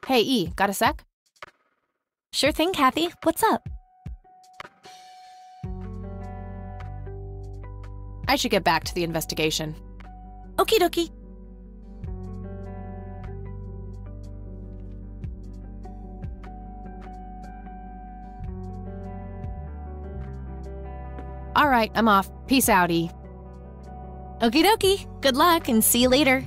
Hey, E, got a sec? Sure thing, Kathy. What's up? I should get back to the investigation. Okie dokie. All right, I'm off. Peace out, E. Okie dokie. Good luck and see you later.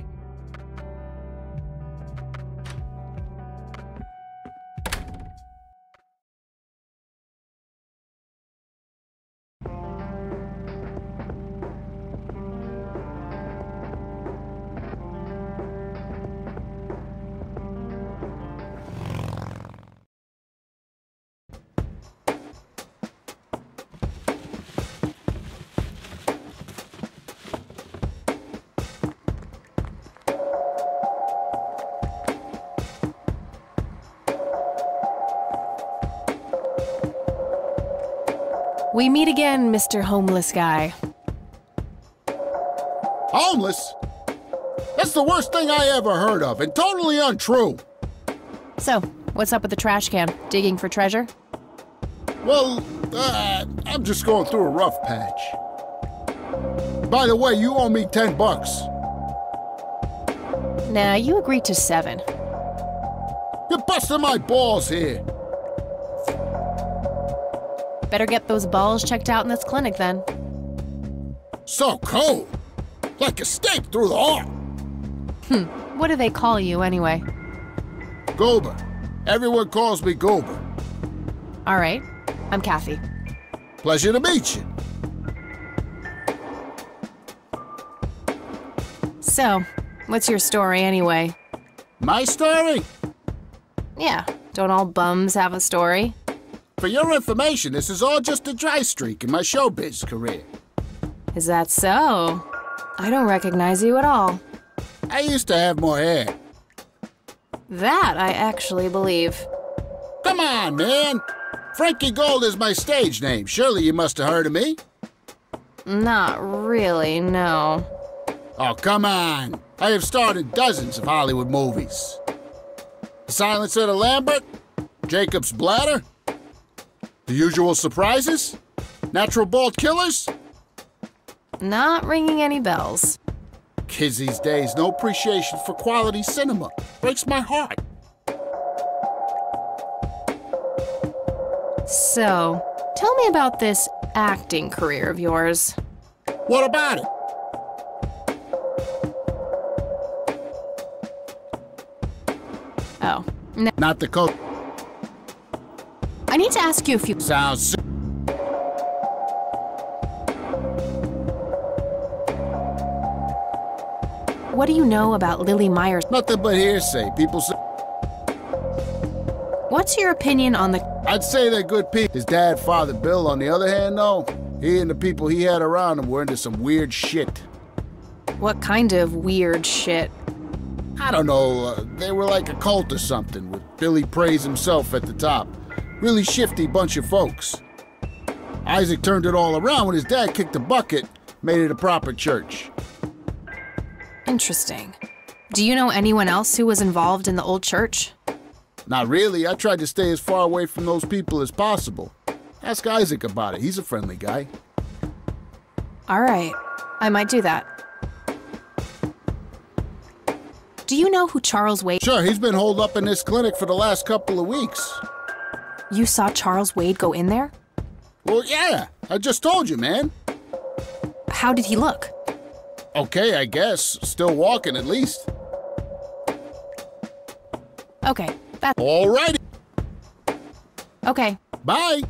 We meet again, Mr. Homeless Guy. Homeless? That's the worst thing I ever heard of, and totally untrue. So, what's up with the trash can? Digging for treasure? Well, I'm just going through a rough patch. By the way, you owe me $10. Nah, you agreed to 7. You're busting my balls here. Better get those balls checked out in this clinic, then. So cold. Like a stake through the heart. What do they call you, anyway? Goober. Everyone calls me Goober. All right, I'm Kathy. Pleasure to meet you. So, what's your story, anyway? My story? Yeah, don't all bums have a story? For your information, this is all just a dry streak in my showbiz career. Is that so? I don't recognize you at all. I used to have more hair. That I actually believe. Come on, man. Frankie Gold is my stage name. Surely you must have heard of me. Not really, no. Oh, come on. I have starred in dozens of Hollywood movies. Silence of the Lambert, Jacob's Bladder, The Usual Surprises, Natural Bald Killers. Not ringing any bells. Kids these days, no appreciation for quality cinema. Breaks my heart. So, tell me about this acting career of yours. What about it? Oh, Not the coat. I need to ask you a few. Sounds. What do you know about Lily Myers? Nothing but hearsay. People say. What's your opinion on the... I'd say they're good people. His dad, Father Bill, on the other hand, though, he and the people he had around him were into some weird shit. What kind of weird shit? I don't know, they were like a cult or something, with Billy Praise himself at the top. Really shifty bunch of folks. Isaac turned it all around when his dad kicked the bucket, made it a proper church. Interesting. Do you know anyone else who was involved in the old church? Not really. I tried to stay as far away from those people as possible. Ask Isaac about it. He's a friendly guy. All right. I might do that. Do you know who Charles Wade... Sure, he's been holed up in this clinic for the last couple of weeks. You saw Charles Wade go in there? Well, yeah. I just told you, man. How did he look? Okay, I guess. Still walking, at least. Okay, that's... All righty. Okay. Bye.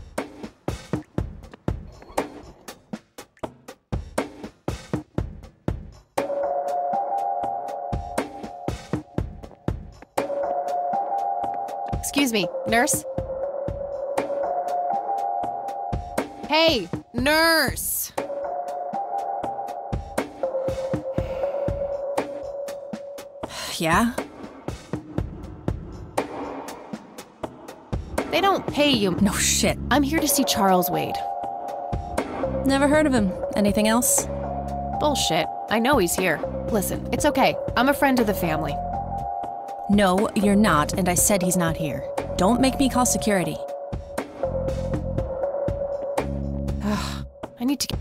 Excuse me, nurse? Hey, nurse! Yeah? They don't pay you. No shit. I'm here to see Charles Wade. Never heard of him. Anything else? Bullshit. I know he's here. Listen, it's okay. I'm a friend of the family. No, you're not, and I said he's not here. Don't make me call security. I need to.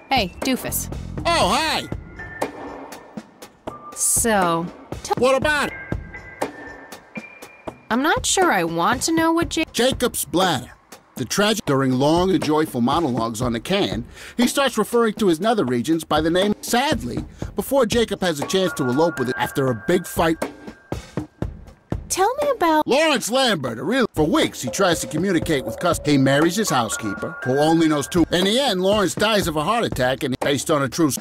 Hey, doofus. Oh, hi! So, What about it? I'm not sure I want to know what Jacob's bladder. The tragic. During long and joyful monologues on the can, he starts referring to his nether regions by the name Sadly, before Jacob has a chance to elope with it after a big fight. Tell me about. Lawrence Lambert, for weeks he tries to communicate with customers. He marries his housekeeper, who only knows two. In the end, Lawrence dies of a heart attack and based on a true.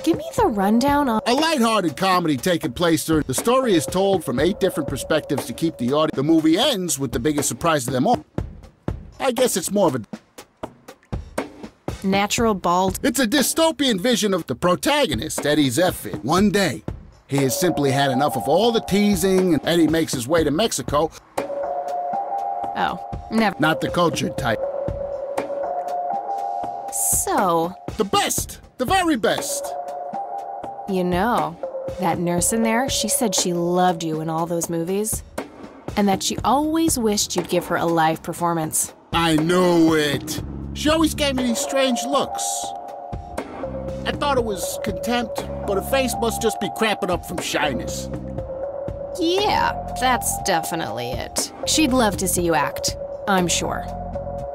Give me the rundown on. A lighthearted comedy taking place during. The story is told from 8 different perspectives to keep the audience. The movie ends with the biggest surprise of them all. I guess it's more of a. Natural bald. It's a dystopian vision of the protagonist, Eddie Zephyr. One day, he has simply had enough of all the teasing, and Eddie makes his way to Mexico. Oh, never. Not the cultured type. So, The best! The very best! you know, that nurse in there, she said she loved you in all those movies. And that she always wished you'd give her a live performance. I knew it! She always gave me these strange looks. I thought it was contempt, but her face must just be cramping up from shyness. Yeah, that's definitely it. She'd love to see you act, I'm sure.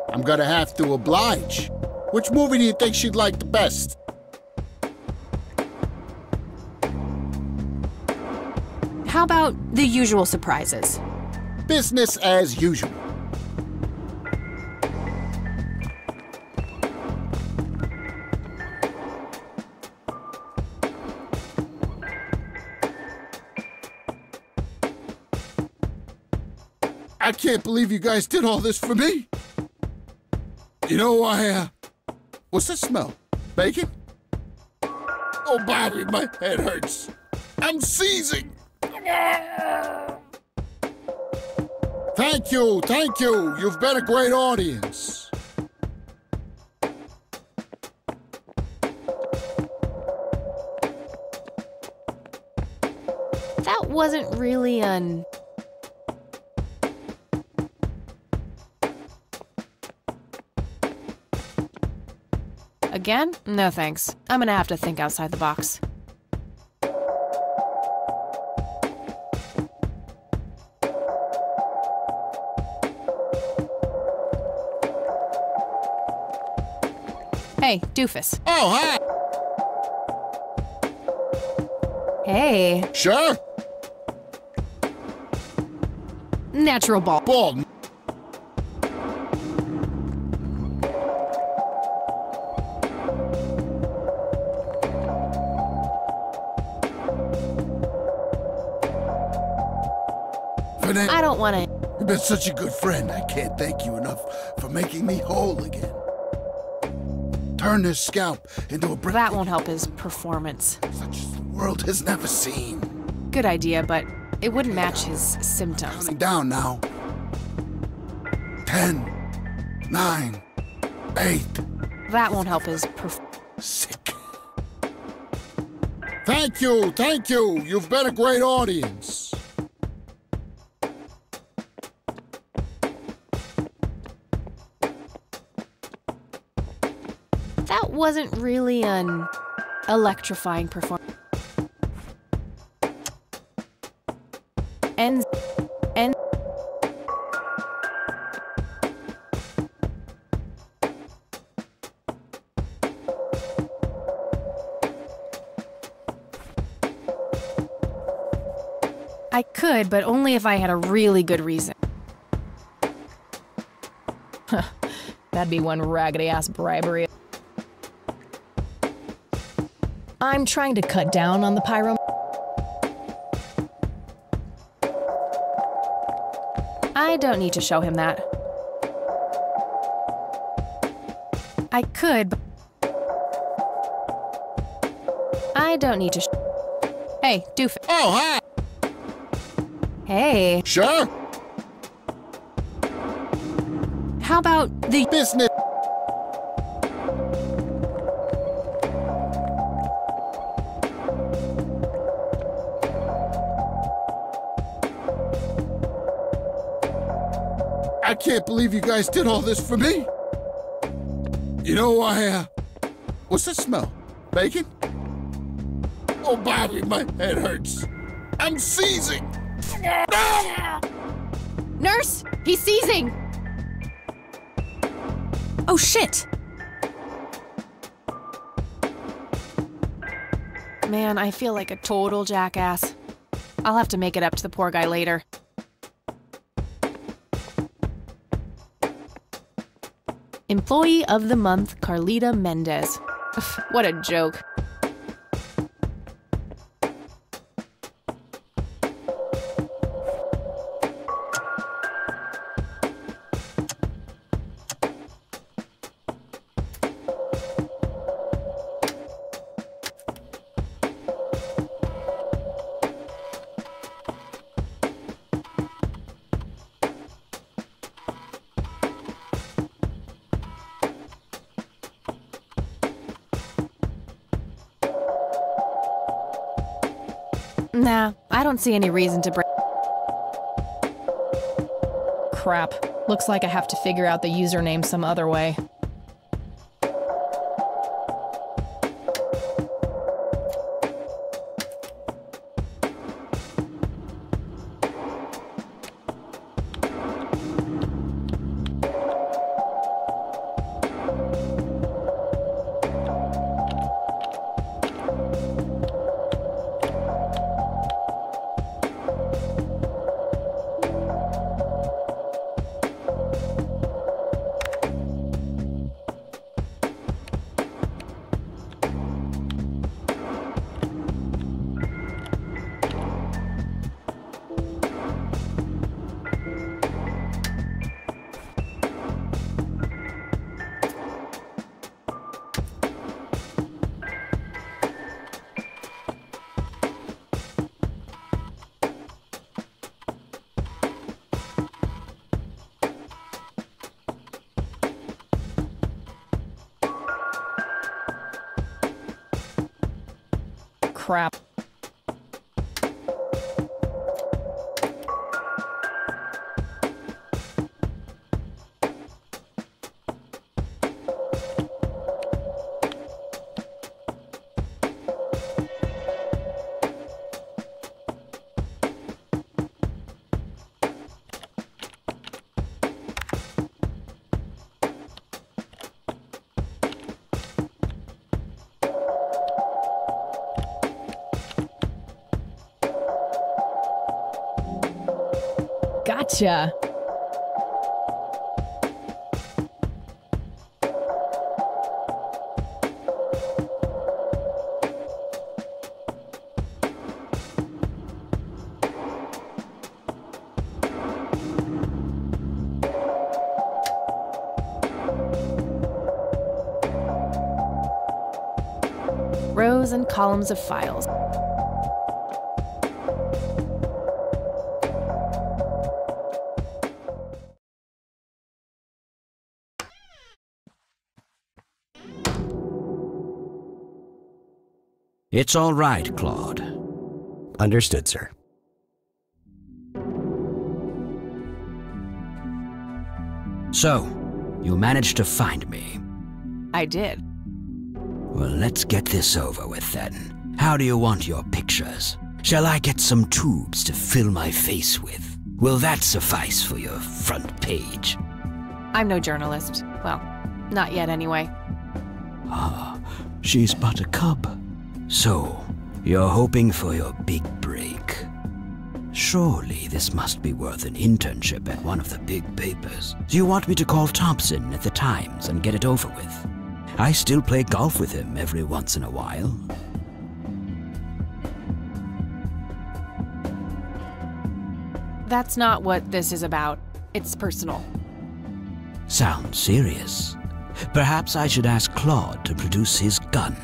I'm gonna have to oblige. Which movie do you think she'd like the best? How about The Usual Surprises? Business as usual. I can't believe you guys did all this for me. You know, what's that smell? Bacon? Oh, Bobby, my head hurts. I'm seizing. Thank you, thank you. You've been a great audience. That wasn't really an... Again? No thanks. I'm gonna have to think outside the box. Hey, doofus. Oh, hi. Hey. Sure. Natural bald. Bald. I don't want to... You've been such a good friend. I can't thank you enough for making me whole again. Turn this scalp into a brick. That won't help his performance. Such as the world has never seen. Good idea, but it wouldn't match his symptoms. Counting down now. 10, 9, 8. That won't help his Sick. Thank you, thank you. You've been a great audience. That wasn't really an electrifying performance. And I could, but only if I had a really good reason. That'd be one raggedy-ass bribery. I'm trying to cut down on the pyro. I don't need to show him that. I could, but I don't need to Hey, doofus. Oh, hi. Hey. Sure. How about the business. I can't believe you guys did all this for me. You know, what's that smell? Bacon? Oh, Bobby, my head hurts. I'm seizing. Nurse, he's seizing! Oh shit! Man, I feel like a total jackass. I'll have to make it up to the poor guy later. Employee of the Month, Carlita Mendez. Ugh, what a joke. Nah, I don't see any reason to break. Crap. Looks like I have to figure out the username some other way. Crap. Gotcha. Rows and columns of files. It's all right, Claude. Understood, sir. So, you managed to find me. I did. Well, let's get this over with then. How do you want your pictures? Shall I get some tubes to fill my face with? Will that suffice for your front page? I'm no journalist. Well, not yet anyway. Ah, she's but a cub. So, you're hoping for your big break. Surely this must be worth an internship at one of the big papers. Do you want me to call Thompson at the Times and get it over with? I still play golf with him every once in a while. That's not what this is about. It's personal. Sounds serious. Perhaps I should ask Claude to produce his gun.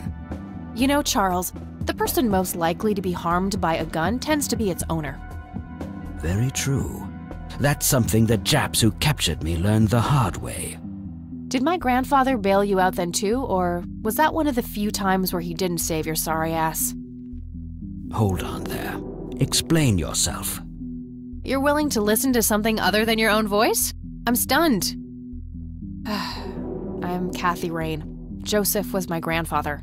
You know, Charles, the person most likely to be harmed by a gun tends to be its owner. Very true. That's something the Japs who captured me learned the hard way. Did my grandfather bail you out then too, or was that one of the few times where he didn't save your sorry ass? Hold on there. Explain yourself. You're willing to listen to something other than your own voice? I'm stunned. I'm Kathy Rain. Joseph was my grandfather.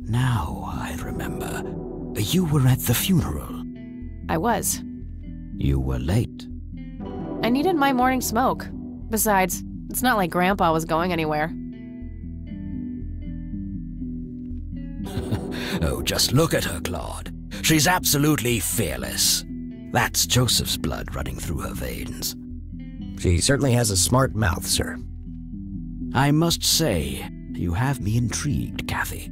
Now I remember. You were at the funeral. I was. You were late. I needed my morning smoke. Besides, it's not like Grandpa was going anywhere. Oh, just look at her, Claude. She's absolutely fearless. That's Joseph's blood running through her veins. She certainly has a smart mouth, sir. I must say, you have me intrigued, Kathy.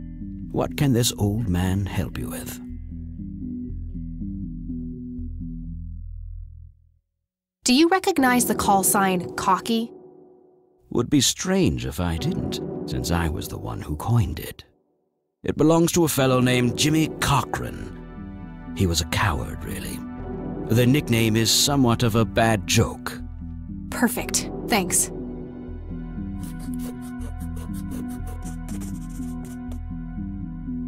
What can this old man help you with? Do you recognize the call sign Cocky? Would be strange if I didn't, since I was the one who coined it. It belongs to a fellow named Jimmy Cochran. He was a coward, really. The nickname is somewhat of a bad joke. Perfect. Thanks.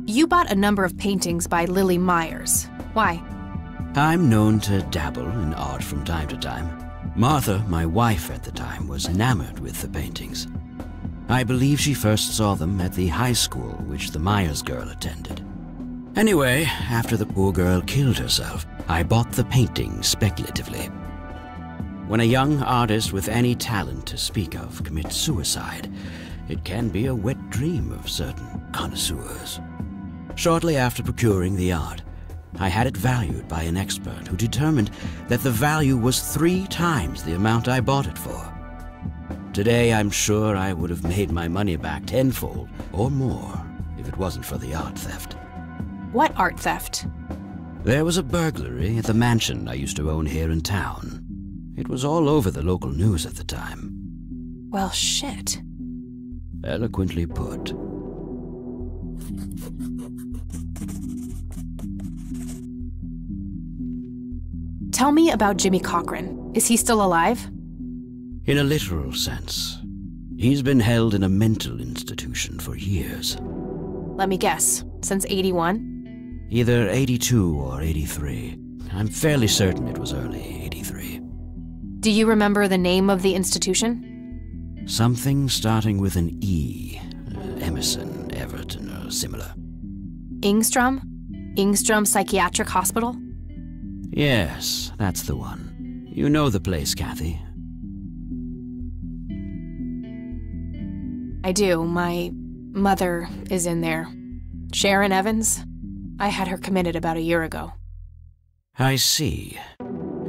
You bought a number of paintings by Lily Myers. Why? I'm known to dabble in art from time to time. Martha, my wife at the time, was enamored with the paintings. I believe she first saw them at the high school which the Myers girl attended. Anyway, after the poor girl killed herself, I bought the paintings speculatively. When a young artist with any talent to speak of commits suicide, it can be a wet dream of certain connoisseurs. Shortly after procuring the art, I had it valued by an expert who determined that the value was 3 times the amount I bought it for. Today, I'm sure I would have made my money back tenfold or more if it wasn't for the art theft. What art theft? There was a burglary at the mansion I used to own here in town. It was all over the local news at the time. Well, shit. Eloquently put. Tell me about Jimmy Cochran. Is he still alive? In a literal sense. He's been held in a mental institution for years. Let me guess. Since 81? Either 82 or 83. I'm fairly certain it was early 83. Do you remember the name of the institution? Something starting with an E. Emerson, Everton, or similar. Ingstrom? Ingstrom Psychiatric Hospital? Yes, that's the one. You know the place, Kathy. I do. My mother is in there. Sharon Evans? I had her committed about a year ago. I see.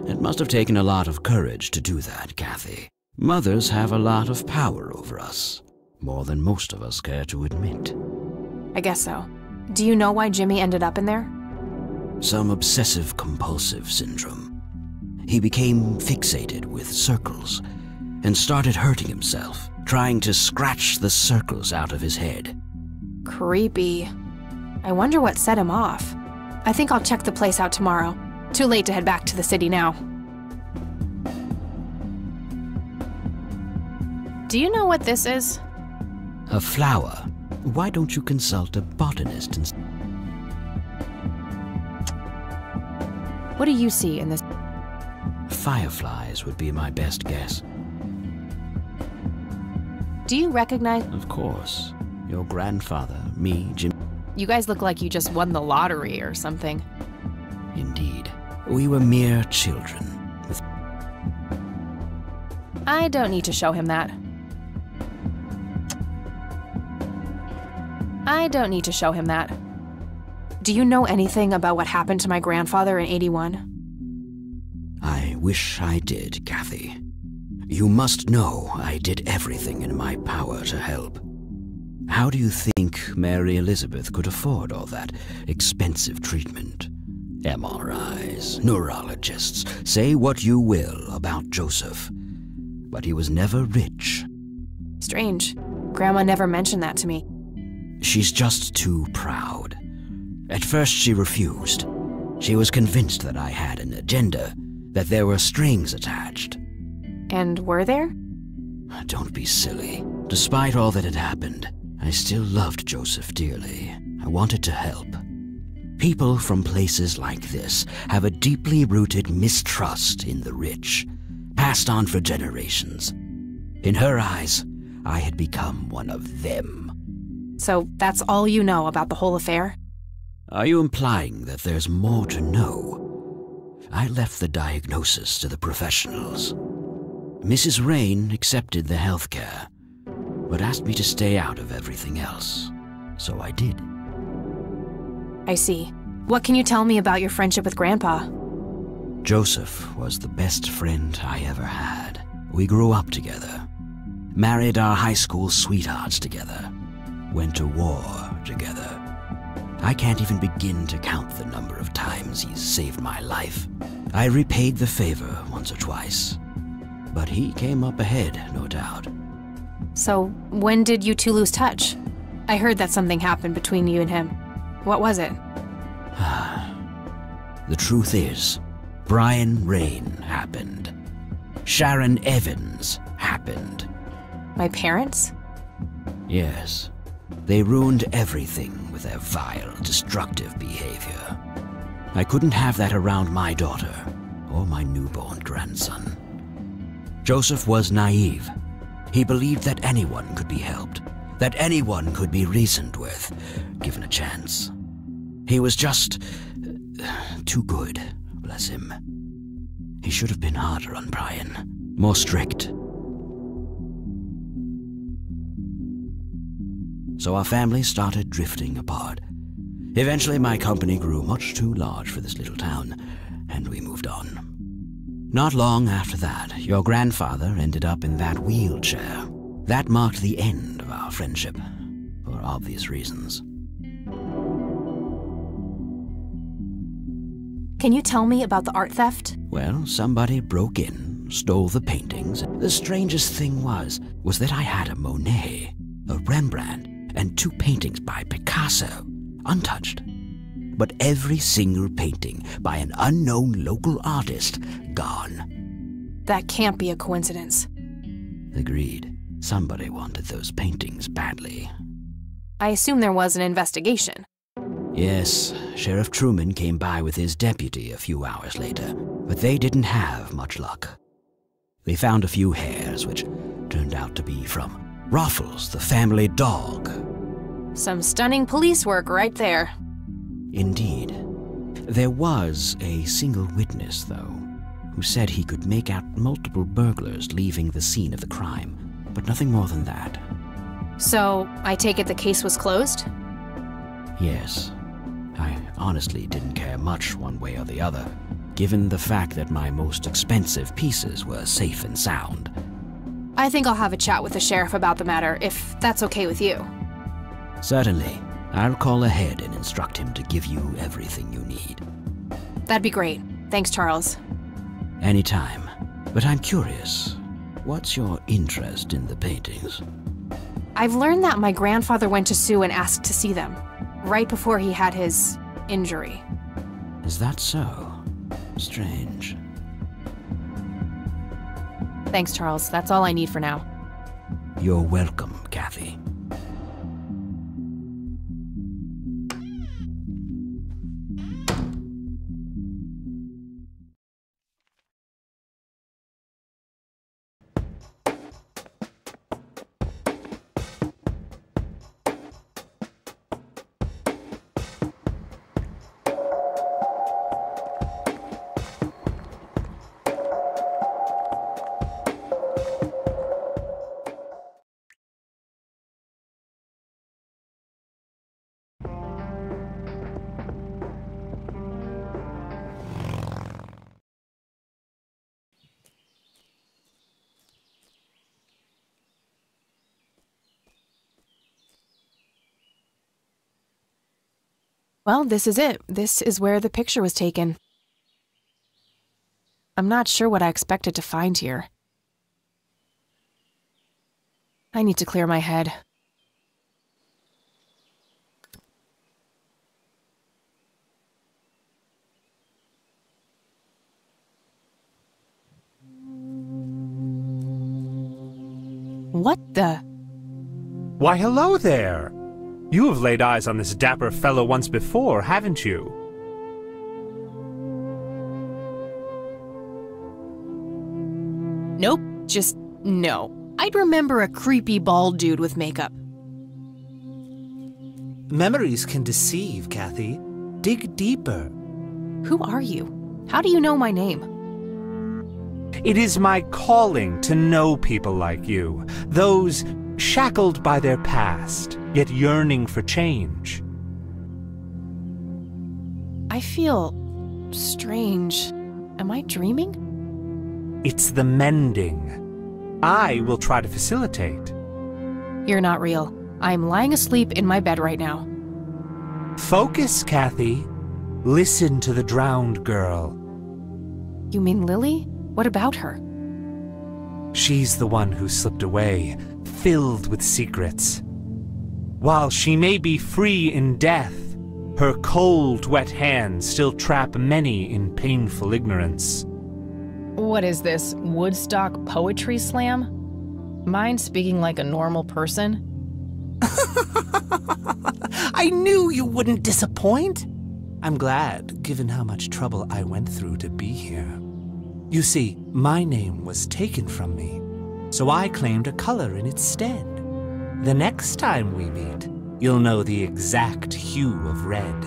It must have taken a lot of courage to do that, Kathy. Mothers have a lot of power over us, more than most of us care to admit. I guess so. Do you know why Jimmy ended up in there? Some obsessive-compulsive syndrome. He became fixated with circles and started hurting himself, trying to scratch the circles out of his head. Creepy. I wonder what set him off. I think I'll check the place out tomorrow. Too late to head back to the city now. Do you know what this is? A flower. Why don't you consult a botanist instead? What do you see in this? Fireflies would be my best guess. Do you recognize? Of course. Your grandfather, me, Jim. You guys look like you just won the lottery or something. Indeed. We were mere children. With I don't need to show him that. I don't need to show him that. Do you know anything about what happened to my grandfather in 81? I wish I did, Kathy. You must know I did everything in my power to help. How do you think Mary Elizabeth could afford all that expensive treatment? MRIs, neurologists, say what you will about Joseph, but he was never rich. Strange. Grandma never mentioned that to me. She's just too proud. At first she refused, She was convinced that I had an agenda, that there were strings attached. And were there? Don't be silly. Despite all that had happened, I still loved Joseph dearly. I wanted to help. People from places like this have a deeply rooted mistrust in the rich, passed on for generations. In her eyes, I had become one of them. So that's all you know about the whole affair? Are you implying that there's more to know? I left the diagnosis to the professionals. Mrs. Rain accepted the health care, but asked me to stay out of everything else. So I did. I see. What can you tell me about your friendship with Grandpa? Joseph was the best friend I ever had. We grew up together, married our high school sweethearts together, went to war together. I can't even begin to count the number of times he's saved my life. I repaid the favor once or twice, but he came up ahead, no doubt. So when did you two lose touch? I heard that something happened between you and him. What was it? The truth is, Brian Rain happened. Sharon Evans happened. My parents? Yes. They ruined everything with their vile, destructive behavior. I couldn't have that around my daughter or my newborn grandson. Joseph was naive. He believed that anyone could be helped, that anyone could be reasoned with, given a chance. He was just too good, bless him. He should have been harder on Brian, more strict. So our family started drifting apart. Eventually my company grew much too large for this little town, and we moved on. Not long after that, your grandfather ended up in that wheelchair. That marked the end of our friendship, for obvious reasons. Can you tell me about the art theft? Well, somebody broke in, stole the paintings. The strangest thing was that I had a Monet, a Rembrandt, and 2 paintings by Picasso, untouched. But every single painting by an unknown local artist, gone. That can't be a coincidence. Agreed. Somebody wanted those paintings badly. I assume there was an investigation. Yes, Sheriff Truman came by with his deputy a few hours later, but they didn't have much luck. They found a few hairs, which turned out to be from Ruffles, the family dog. Some stunning police work right there. Indeed. There was a single witness, though, who said he could make out multiple burglars leaving the scene of the crime, but nothing more than that. So, I take it the case was closed? Yes. I honestly didn't care much one way or the other, given the fact that my most expensive pieces were safe and sound. I think I'll have a chat with the sheriff about the matter, if that's okay with you. Certainly. I'll call ahead and instruct him to give you everything you need. That'd be great. Thanks, Charles. Anytime. But I'm curious, what's your interest in the paintings? I've learned that my grandfather went to Sue and asked to see them, right before he had his injury. Is that so? Strange. Thanks, Charles. That's all I need for now. You're welcome, Kathy. Well, this is it. This is where the picture was taken. I'm not sure what I expected to find here. I need to clear my head. What the? Why, hello there! You have laid eyes on this dapper fellow once before, haven't you? Nope, just no. I'd remember a creepy bald dude with makeup. Memories can deceive, Kathy. Dig deeper. Who are you? How do you know my name? It is my calling to know people like you, those shackled by their past, yet yearning for change. I feel strange. Am I dreaming? It's the mending. I will try to facilitate. You're not real. I'm lying asleep in my bed right now. Focus, Kathy. Listen to the drowned girl. You mean Lily? What about her? She's the one who slipped away, filled with secrets. While she may be free in death, her cold, wet hands still trap many in painful ignorance. What is this, Woodstock Poetry Slam? Mind speaking like a normal person? I knew you wouldn't disappoint. I'm glad, given how much trouble I went through to be here. You see, my name was taken from me, so I claimed a color in its stead. The next time we meet, you'll know the exact hue of red.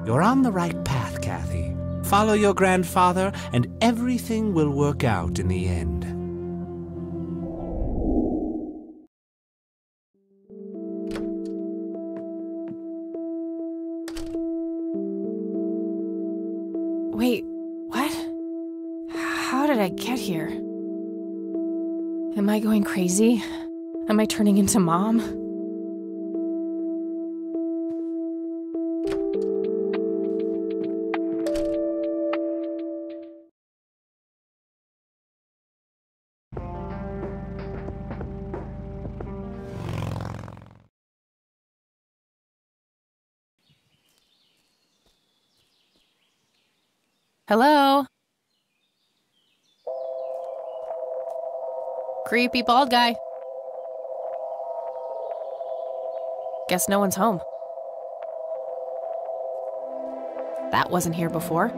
You're on the right path, Kathy. Follow your grandfather, and everything will work out in the end. Wait, what? How did I get here? Am I going crazy? Am I turning into Mom? Hello? Creepy bald guy. Guess no one's home. That wasn't here before.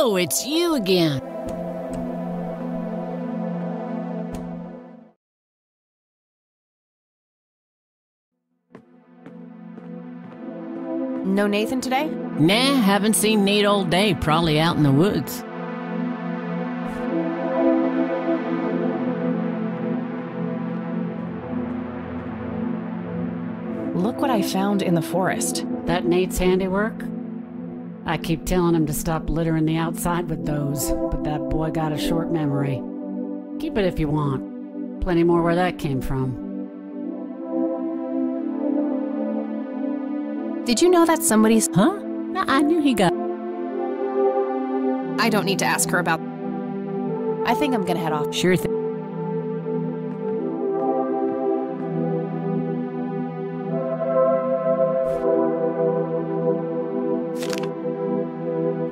Oh, it's you again. No Nathan today? Nah, haven't seen Nate all day, probably out in the woods. Look what I found in the forest. That Nate's handiwork? I keep telling him to stop littering the outside with those, but that boy got a short memory. Keep it if you want. Plenty more where that came from. Did you know that somebody's... Huh? Nah, I knew he got... I don't need to ask her about... I think I'm gonna head off. Sure thing.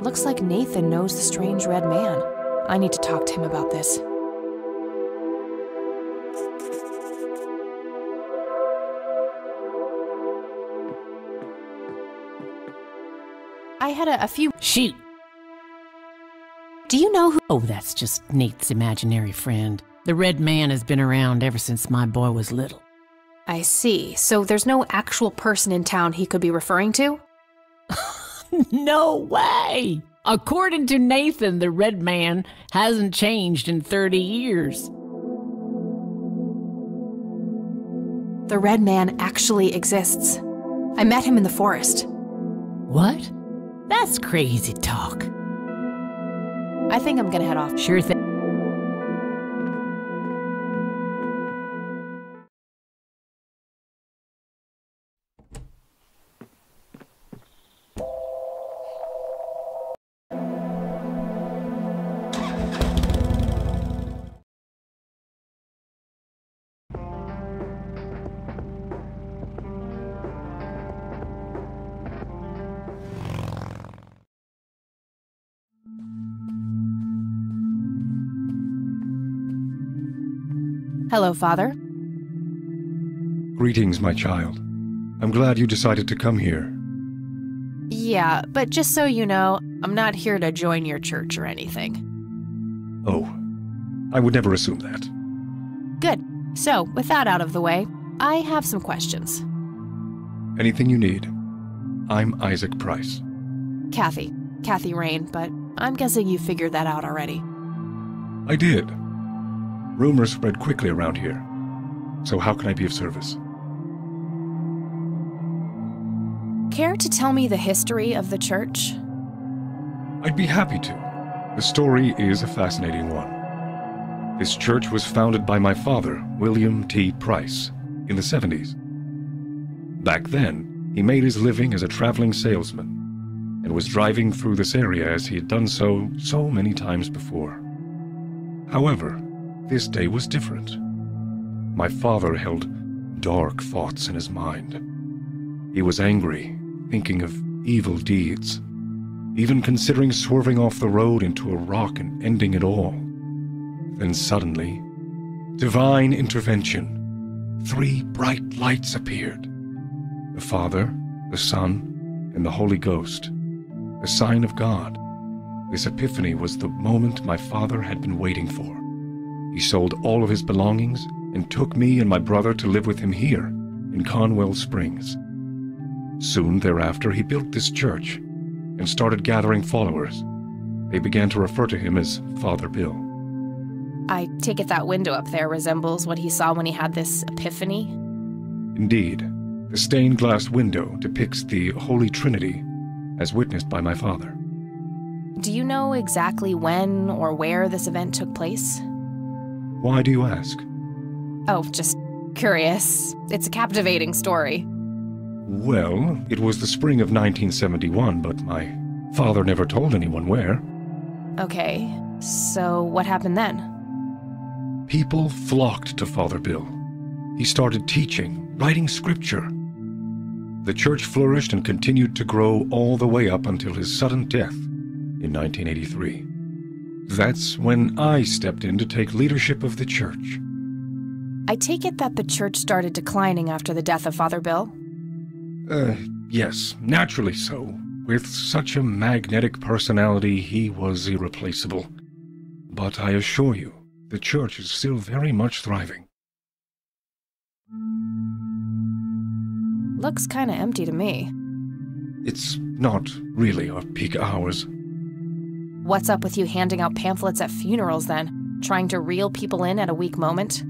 Looks like Nathan knows the strange red man. I need to talk to him about this. I had a few... Shoot! Do you know who... Oh, that's just Nate's imaginary friend. The red man has been around ever since my boy was little. I see. So there's no actual person in town he could be referring to? No way! According to Nathan, the red man hasn't changed in 30 years. The red man actually exists. I met him in the forest. What? That's crazy talk. I think I'm gonna head off. Sure thing. Hello, Father. Greetings, my child. I'm glad you decided to come here. Yeah, but just so you know, I'm not here to join your church or anything. Oh, I would never assume that. Good. So, with that out of the way, I have some questions. Anything you need. I'm Isaac Price. Kathy Rain, but I'm guessing you figured that out already. I did. Rumors spread quickly around here. So how can I be of service? Care to tell me the history of the church? I'd be happy to. The story is a fascinating one. This church was founded by my father, William T. Price, in the 70s. Back then, he made his living as a traveling salesman and was driving through this area as he had done so many times before. However, this day was different. My father held dark thoughts in his mind. He was angry, thinking of evil deeds, even considering swerving off the road into a rock and ending it all. Then suddenly, divine intervention. 3 bright lights appeared. The Father, the Son, and the Holy Ghost, the sign of God. This epiphany was the moment my father had been waiting for. He sold all of his belongings and took me and my brother to live with him here in Conwell Springs. Soon thereafter, he built this church and started gathering followers. They began to refer to him as Father Bill. I take it that window up there resembles what he saw when he had this epiphany? Indeed, the stained glass window depicts the Holy Trinity as witnessed by my father. Do you know exactly when or where this event took place? Why do you ask? Oh, just curious. It's a captivating story. Well, it was the spring of 1971, but my father never told anyone where. Okay, so what happened then? People flocked to Father Bill. He started teaching, writing scripture. The church flourished and continued to grow all the way up until his sudden death in 1983. That's when I stepped in to take leadership of the church. I take it that the church started declining after the death of Father Bill? Yes, naturally so. With such a magnetic personality, he was irreplaceable. But I assure you, the church is still very much thriving. Looks kinda empty to me. It's not really our peak hours. What's up with you handing out pamphlets at funerals then? Trying to reel people in at a weak moment?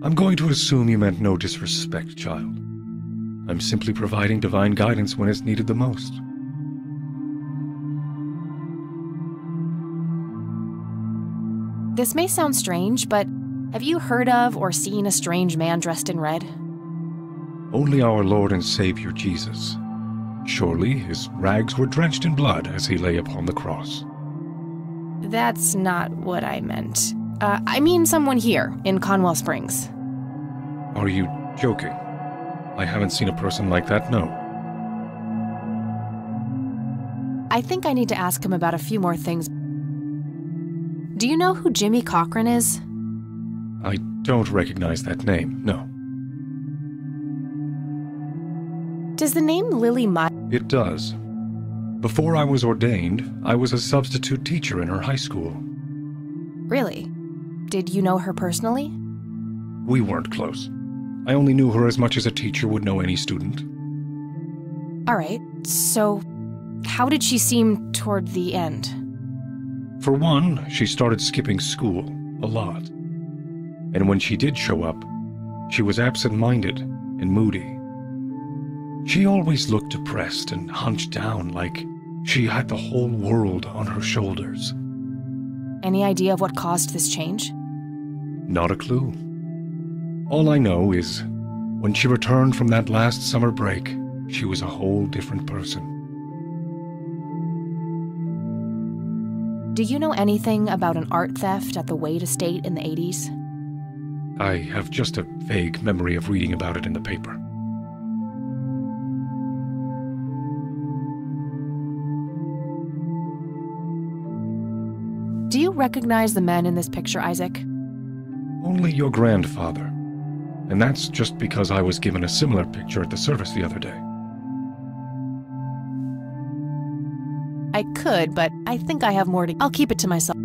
I'm going to assume you meant no disrespect, child. I'm simply providing divine guidance when it's needed the most. This may sound strange, but have you heard of or seen a strange man dressed in red? Only our Lord and Savior Jesus. Surely his rags were drenched in blood as he lay upon the cross. That's not what I meant. I mean someone here, in Conwell Springs. Are you joking? I haven't seen a person like that, no. I think I need to ask him about a few more things. Do you know who Jimmy Cochran is? I don't recognize that name, no. Does the name Lily It does. Before I was ordained, I was a substitute teacher in her high school. Really? Did you know her personally? We weren't close. I only knew her as much as a teacher would know any student. All right, so how did she seem toward the end? For one, she started skipping school a lot. And when she did show up, she was absent-minded and moody. She always looked depressed and hunched down like she had the whole world on her shoulders. Any idea of what caused this change? Not a clue. All I know is, when she returned from that last summer break, she was a whole different person. Do you know anything about an art theft at the Wade estate in the 80s? I have just a vague memory of reading about it in the paper. Do you recognize the men in this picture, Isaac? Only your grandfather. And that's just because I was given a similar picture at the service the other day. I could, but I think I have more to... I'll keep it to myself.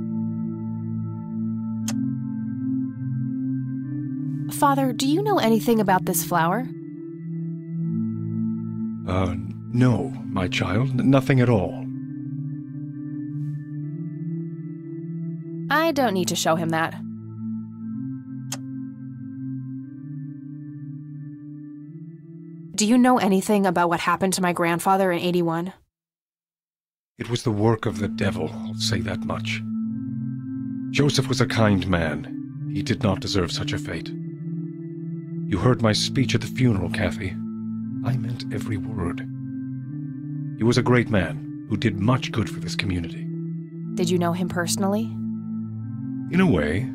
Father, do you know anything about this flower? No, my child, nothing at all. I don't need to show him that. Do you know anything about what happened to my grandfather in 81? It was the work of the devil, I'll say that much. Joseph was a kind man. He did not deserve such a fate. You heard my speech at the funeral, Kathy. I meant every word. He was a great man who did much good for this community. Did you know him personally? In a way,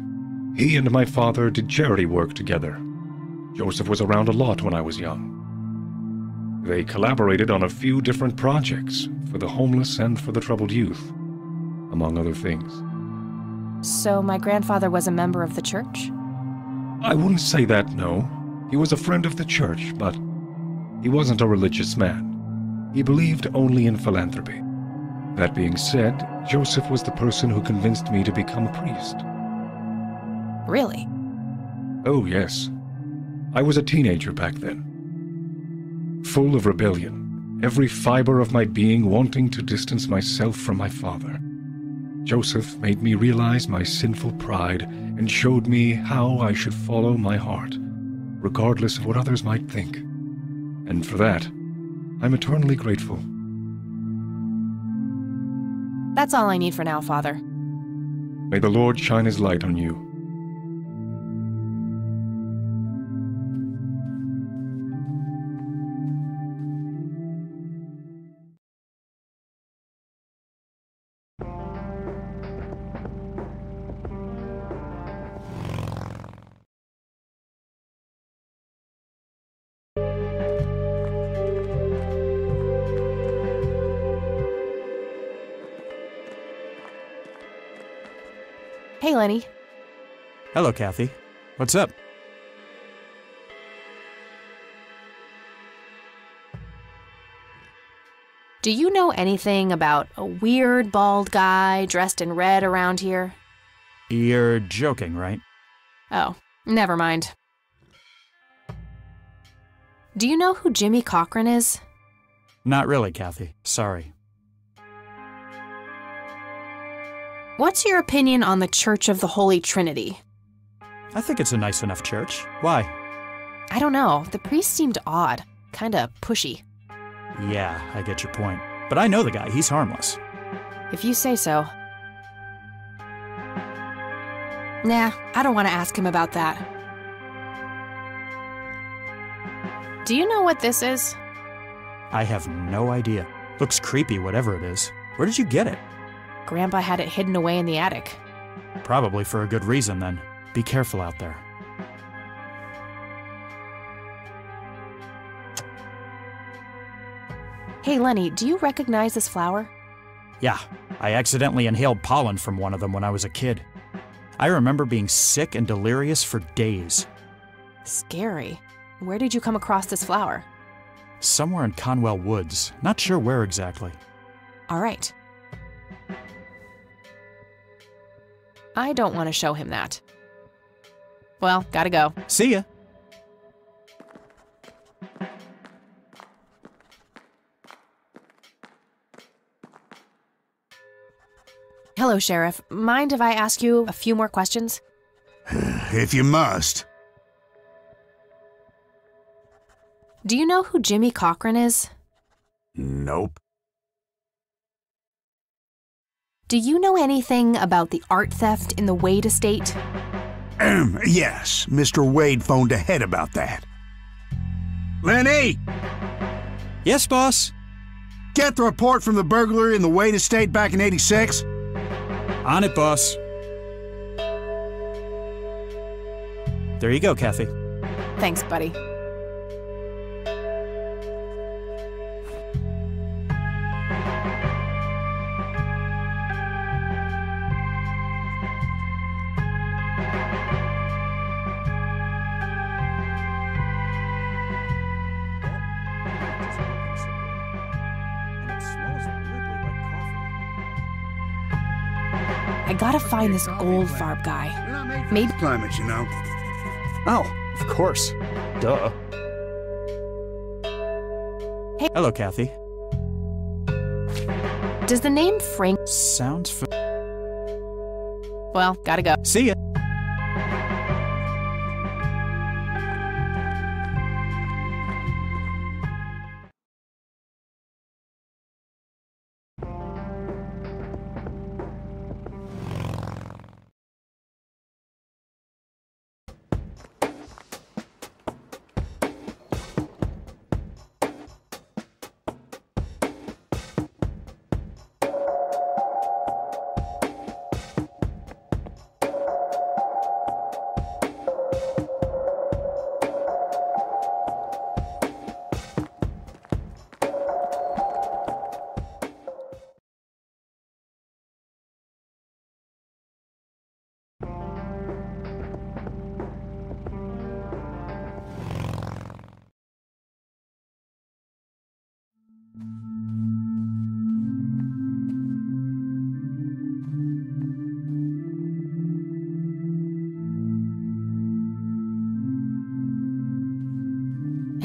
he and my father did charity work together. Joseph was around a lot when I was young. They collaborated on a few different projects for the homeless and for the troubled youth, among other things. So my grandfather was a member of the church? I wouldn't say that, no. He was a friend of the church, but he wasn't a religious man. He believed only in philanthropy. That being said, Joseph was the person who convinced me to become a priest. Really? Oh, yes. I was a teenager back then. Full of rebellion, every fiber of my being wanting to distance myself from my father. Joseph made me realize my sinful pride and showed me how I should follow my heart, regardless of what others might think. And for that, I'm eternally grateful. That's all I need for now, Father. May the Lord shine his light on you. Hey, Lenny. Hello, Kathy. What's up? Do you know anything about a weird bald guy dressed in red around here? You're joking, right? Oh, never mind. Do you know who Jimmy Cochran is? Not really, Kathy. Sorry. What's your opinion on the Church of the Holy Trinity? I think it's a nice enough church. Why? I don't know. The priest seemed odd. Kinda pushy. Yeah, I get your point. But I know the guy. He's harmless. If you say so. Nah, I don't want to ask him about that. Do you know what this is? I have no idea. Looks creepy, whatever it is. Where did you get it? Grandpa had it hidden away in the attic. Probably for a good reason, then. Be careful out there. Hey, Lenny, do you recognize this flower? Yeah, I accidentally inhaled pollen from one of them when I was a kid. I remember being sick and delirious for days. Scary. Where did you come across this flower? Somewhere in Conwell Woods. Not sure where exactly. All right. I don't want to show him that. Well, gotta go. See ya. Hello, Sheriff. Mind if I ask you a few more questions? If you must. Do you know who Jimmy Cochran is? Nope. Do you know anything about the art theft in the Wade estate? Yes, Mr. Wade phoned ahead about that. Lenny! Yes, boss? Get the report from the burglary in the Wade estate back in '86? On it, boss. There you go, Kathy. Thanks, buddy. I gotta find this Goldfarb guy. Maybe climate, you know. Oh, of course. Duh. Hey. Hello, Kathy. Does the name Frank sounds Well, gotta go. See ya.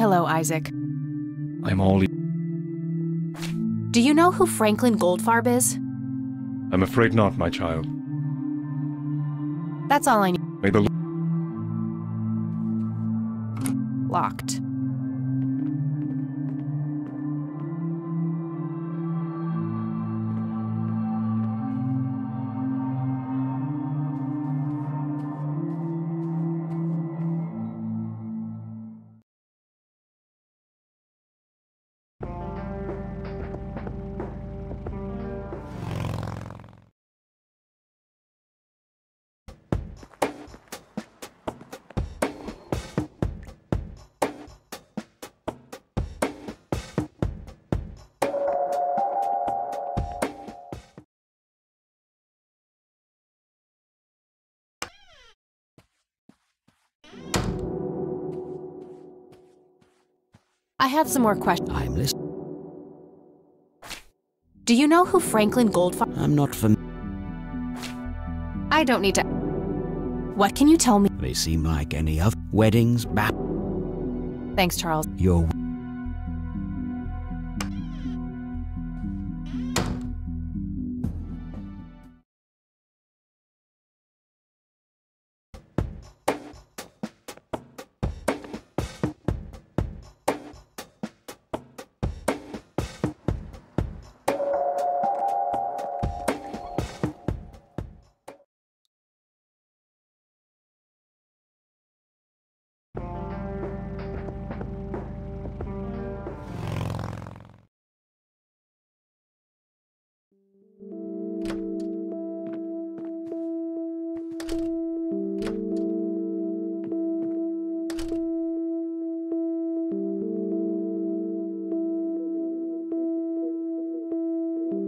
Hello, Isaac. I'm all Do you know who Franklin Goldfarb is? I'm afraid not, my child. That's all I need. May the Locked. I had some more questions. I'm listening. Do you know who Franklin Goldfarb? I'm not familiar. I don't need to. What can you tell me? They seem like any other weddings, Thanks, Charles. Your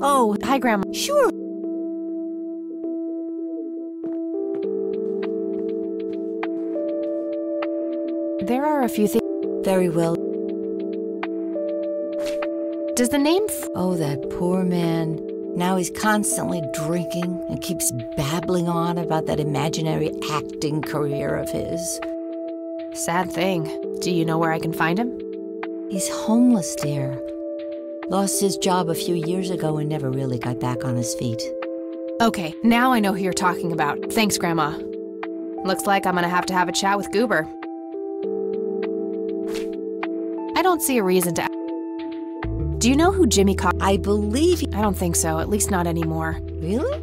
Oh, hi, Grandma. Sure. There are a few things. Very well. Does the name Oh, that poor man. Now he's constantly drinking and keeps babbling on about that imaginary acting career of his. Sad thing. Do you know where I can find him? He's homeless, dear. Lost his job a few years ago and never really got back on his feet. Okay, now I know who you're talking about. Thanks, Grandma. Looks like I'm gonna have to have a chat with Goober. I don't see a reason to. Do you know who Jimmy I believe he... I don't think so, at least not anymore. Really?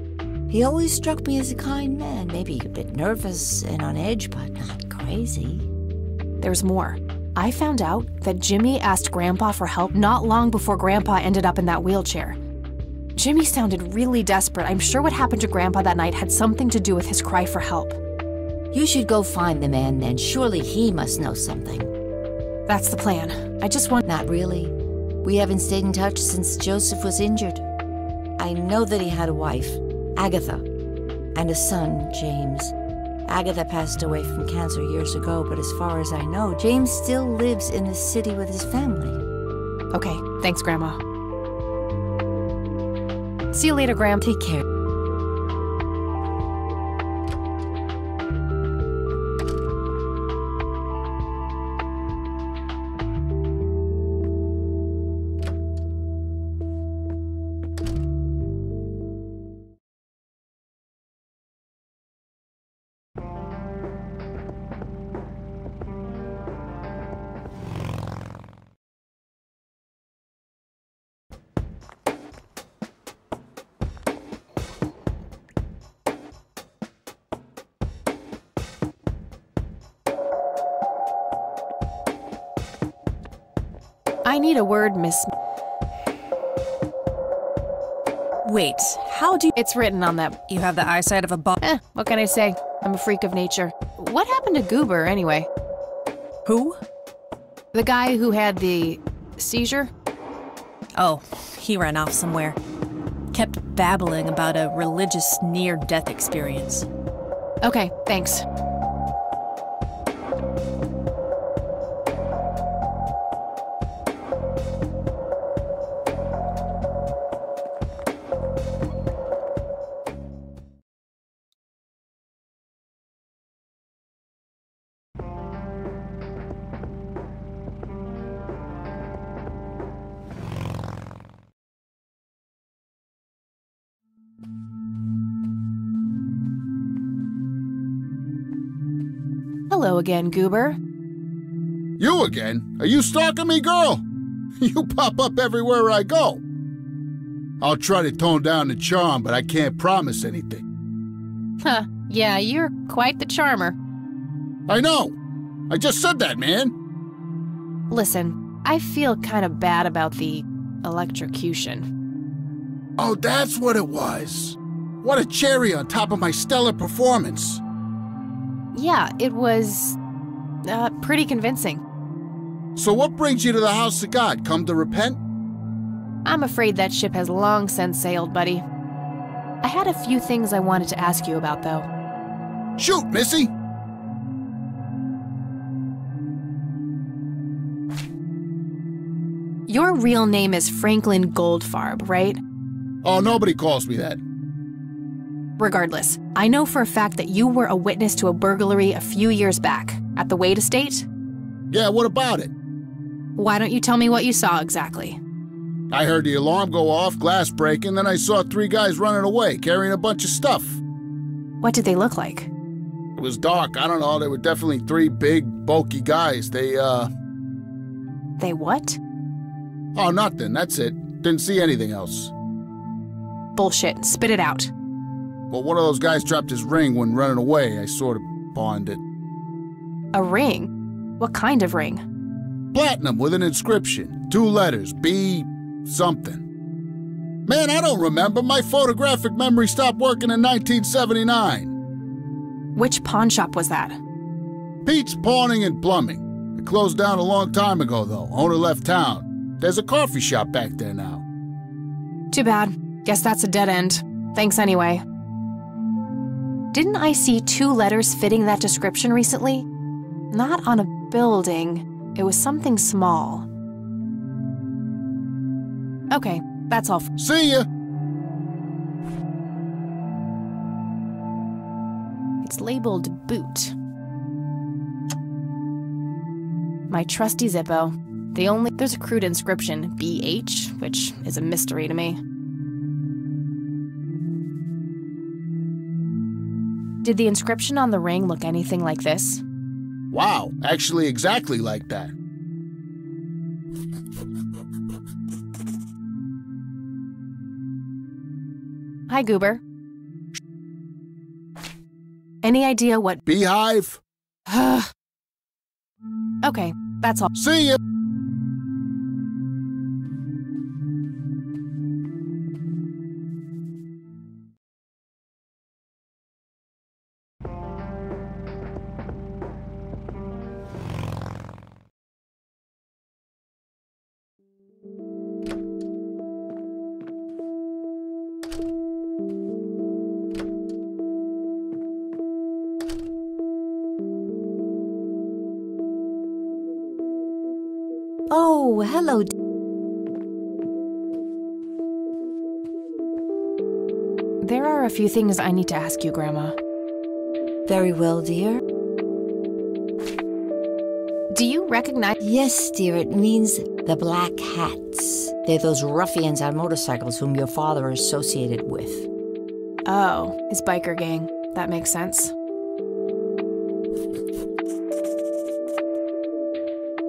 He always struck me as a kind man. Maybe a bit nervous and on edge, but not crazy. There's more. I found out that Jimmy asked Grandpa for help not long before Grandpa ended up in that wheelchair. Jimmy sounded really desperate. I'm sure what happened to Grandpa that night had something to do with his cry for help. You should go find the man then. Surely he must know something. That's the plan. I just want... Not really. We haven't stayed in touch since Joseph was injured. I know that he had a wife, Agatha, and a son, James. Agatha passed away from cancer years ago, but as far as I know, James still lives in the city with his family. Okay, thanks, Grandma. See you later, Graham. Take care. I need a word, Miss... Wait, how do you... It's written on that... You have the eyesight of a bug? What can I say? I'm a freak of nature. What happened to Goober, anyway? Who? The guy who had the... seizure? Oh, he ran off somewhere. Kept babbling about a religious near-death experience. Okay, thanks. Hello again, Goober. You again? Are you stalking me, girl? You pop up everywhere I go. I'll try to tone down the charm, but I can't promise anything. Huh, yeah, you're quite the charmer. I know. I just said that, man. Listen, I feel kind of bad about the electrocution. Oh, that's what it was. What a cherry on top of my stellar performance. Yeah, it was... pretty convincing. So what brings you to the house of God? Come to repent? I'm afraid that ship has long since sailed, buddy. I had a few things I wanted to ask you about, though. Shoot, Missy! Your real name is Franklin Goldfarb, right? Oh, nobody calls me that. Regardless, I know for a fact that you were a witness to a burglary a few years back, at the Wade estate? Yeah, what about it? Why don't you tell me what you saw exactly? I heard the alarm go off, glass breaking, then I saw 3 guys running away, carrying a bunch of stuff. What did they look like? It was dark, I don't know, they were definitely 3 big, bulky guys. They what? Oh, nothing, that's it. Didn't see anything else. Bullshit, spit it out. Well, one of those guys dropped his ring when running away. I sort of pawned it. A ring? What kind of ring? Platinum with an inscription. 2 letters. B... something. Man, I don't remember. My photographic memory stopped working in 1979. Which pawn shop was that? Pete's Pawning and Plumbing. It closed down a long time ago, though. Owner left town. There's a coffee shop back there now. Too bad. Guess that's a dead end. Thanks anyway. Didn't I see 2 letters fitting that description recently? Not on a building. It was something small. Okay, that's all. See ya! It's labeled boot. My trusty Zippo. There's a crude inscription, BH, which is a mystery to me. Did the inscription on the ring look anything like this? Wow, actually exactly like that. Hi, Goober. Any idea what... Beehive? Okay, that's all. See ya! Oh, hello. There are a few things I need to ask you, Grandma. Very well, dear. Do you recognize... Yes, dear, it means the Black Hats. They're those ruffians on motorcycles whom your father is associated with. Oh, his biker gang. That makes sense.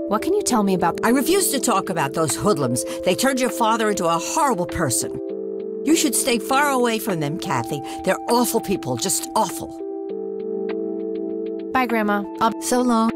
What can you tell me about... I refuse to talk about those hoodlums. They turned your father into a horrible person. You should stay far away from them, Kathy. They're awful people, just awful. Bye, Grandma. So long.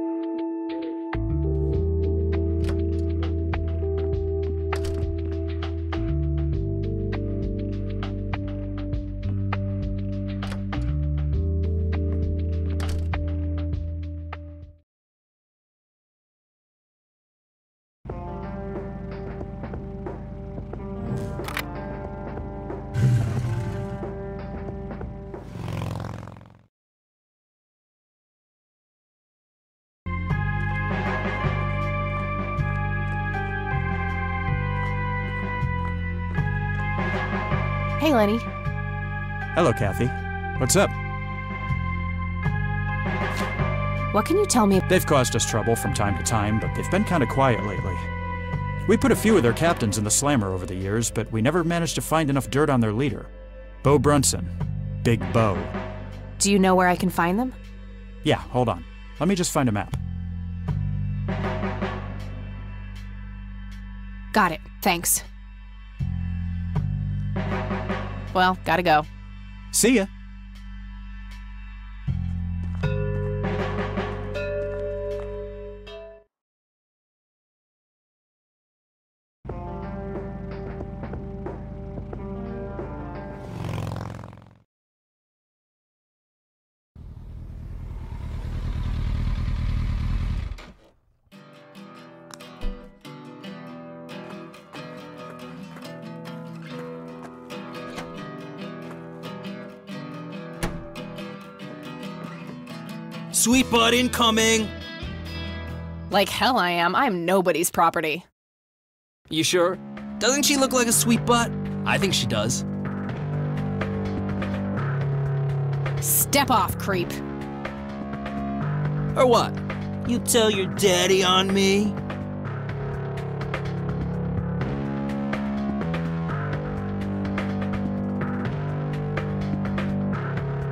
Hey, Lenny. Hello, Kathy. What's up? What can you tell me? They've caused us trouble from time to time, but they've been kind of quiet lately. We put a few of their captains in the slammer over the years, but we never managed to find enough dirt on their leader. Bo Brunson. Big Bo. Do you know where I can find them? Yeah, hold on. Let me just find a map. Got it. Thanks. Well, gotta go. See ya. Sweet butt incoming! Like hell I am. I'm nobody's property. You sure? Doesn't she look like a sweet butt? I think she does. Step off, creep. Or what? You tell your daddy on me?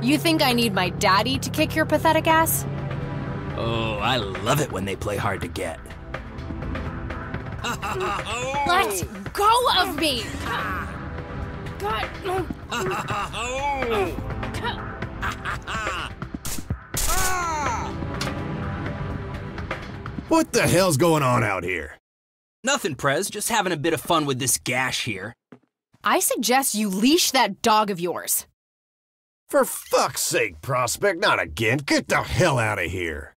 You think I need my daddy to kick your pathetic ass? Oh, I love it when they play hard to get. Let go of me! God. What the hell's going on out here? Nothing, Prez. Just having a bit of fun with this gash here. I suggest you leash that dog of yours. For fuck's sake, Prospect, not again. Get the hell out of here.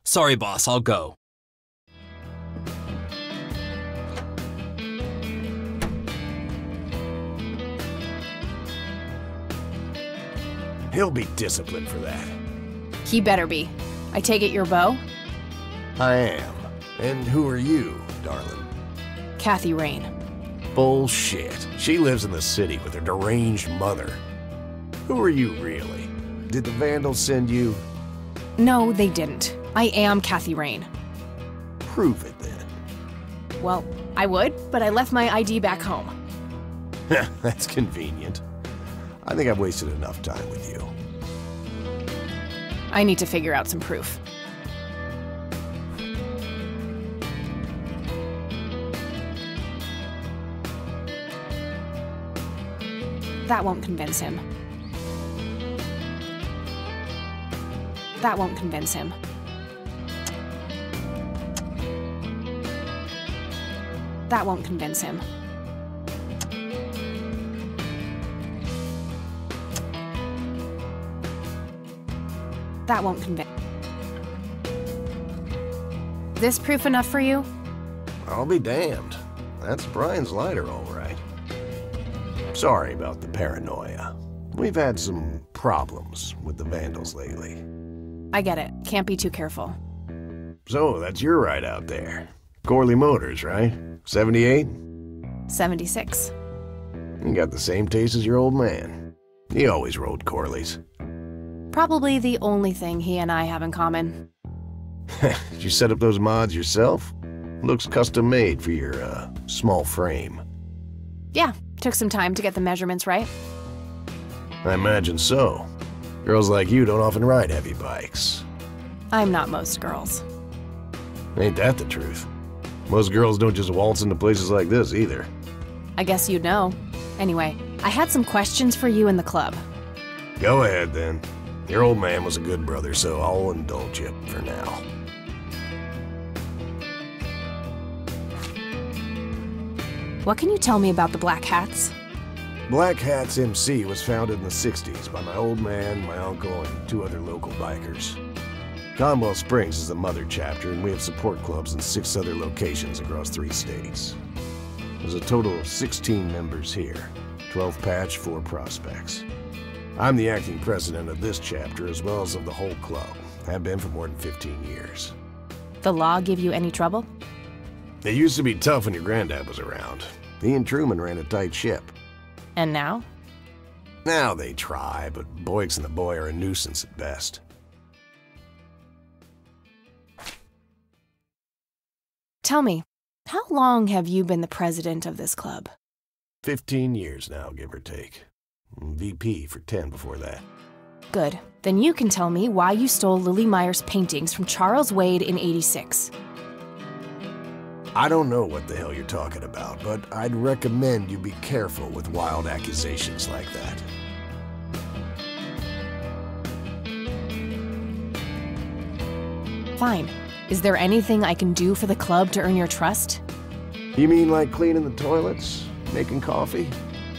Sorry, boss, I'll go. He'll be disciplined for that. He better be. I take it you're Bo? I am. And who are you, darling? Kathy Rain. Bullshit. She lives in the city with her deranged mother. Who are you, really? Did the Vandals send you? No, they didn't. I am Kathy Rain. Prove it, then. Well, I would, but I left my ID back home. That's convenient. I think I've wasted enough time with you. I need to figure out some proof. That won't convince him. That won't convince him. That won't convince him. That won't convince. This proof enough for you? I'll be damned. That's Brian's lighter, all right. Sorry about the paranoia. We've had some problems with the vandals lately. I get it. Can't be too careful. So, that's your ride out there. Corley Motors, right? 78? 76. You got the same taste as your old man. He always rode Corleys. Probably the only thing he and I have in common. Did you set up those mods yourself? Looks custom made for your, small frame. Yeah, took some time to get the measurements right. I imagine so. Girls like you don't often ride heavy bikes. I'm not most girls. Ain't that the truth? Most girls don't just waltz into places like this either. I guess you'd know. Anyway, I had some questions for you in the club. Go ahead, then. Your old man was a good brother, so I'll indulge you for now. What can you tell me about the Black Hats? Black Hats MC was founded in the 60s by my old man, my uncle, and 2 other local bikers. Conwell Springs is the mother chapter, and we have support clubs in 6 other locations across 3 states. There's a total of 16 members here, 12 patch, 4 prospects. I'm the acting president of this chapter as well as of the whole club. Have been for more than 15 years. The law give you any trouble? It used to be tough when your granddad was around. He and Truman ran a tight ship. And now? Now they try, but Boyks and the boy are a nuisance at best. Tell me, how long have you been the president of this club? 15 years now, give or take. VP for 10 before that. Good. Then you can tell me why you stole Lily Meyer's paintings from Charles Wade in '86. I don't know what the hell you're talking about, but I'd recommend you be careful with wild accusations like that. Fine. Is there anything I can do for the club to earn your trust? You mean like cleaning the toilets? Making coffee?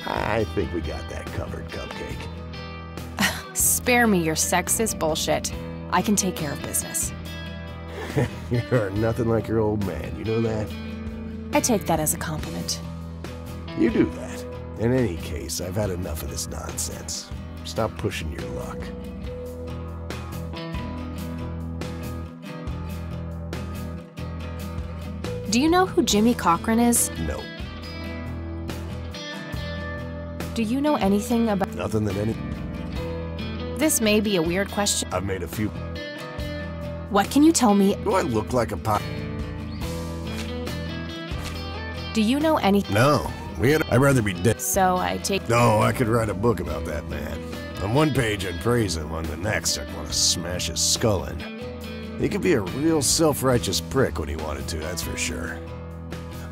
I think we got that covered, Cupcake. Spare me your sexist bullshit. I can take care of business. You're nothing like your old man, you know that? I take that as a compliment. You do that. In any case, I've had enough of this nonsense. Stop pushing your luck. Do you know who Jimmy Cochran is? No. Do you know anything about— Nothing that any— This may be a weird question. I've made a few— What can you tell me— Do I look like a pop? Do you know anything— No. I'd rather be dead. So I take— No, I could write a book about that man. On one page I'd praise him, on the next I'd want to smash his skull in. He could be a real self-righteous prick when he wanted to, that's for sure.